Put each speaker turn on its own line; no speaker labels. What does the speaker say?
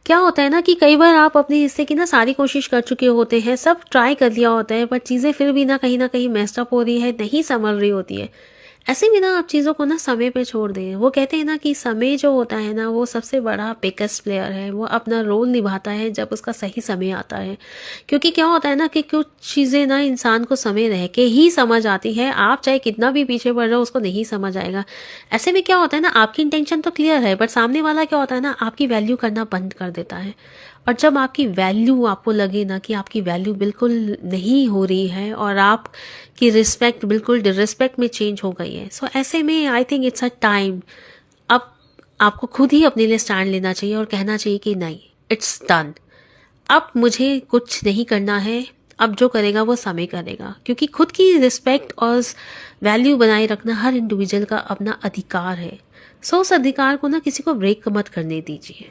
क्या होता है ना कि कई बार आप अपने हिस्से की ना सारी कोशिश कर चुके होते हैं, सब ट्राई कर लिया होता है, पर चीज़ें फिर भी ना कहीं मेस्ड अप हो रही है, नहीं संभल रही होती है। ऐसे में ना आप चीज़ों को ना समय पे छोड़ दें। वो कहते हैं ना कि समय जो होता है ना वो सबसे बड़ा बिगेस्ट प्लेयर है, वो अपना रोल निभाता है जब उसका सही समय आता है। क्योंकि क्या होता है ना कि कुछ चीज़ें ना इंसान को समय रह के ही समझ आती है, आप चाहे कितना भी पीछे पड़ रहे हो उसको नहीं समझ आएगा। ऐसे में क्या होता है ना, आपकी इंटेंशन तो क्लियर है, बट सामने वाला क्या होता है ना, आपकी वैल्यू करना बंद कर देता है। और जब आपकी वैल्यू, आपको लगे ना कि आपकी वैल्यू बिल्कुल नहीं हो रही है और आप की रिस्पेक्ट बिल्कुल डिसरिस्पेक्ट में चेंज हो गई है, सो ऐसे में I think it's a time. अब आपको खुद ही अपने लिए स्टैंड लेना चाहिए और कहना चाहिए कि नहीं, इट्स डन, अब मुझे कुछ नहीं करना है, अब जो करेगा वो समय करेगा। क्योंकि खुद की रिस्पेक्ट और वैल्यू बनाए रखना हर इंडिविजुअल का अपना अधिकार है। सो उस अधिकार को ना किसी को ब्रेक मत करने दीजिए।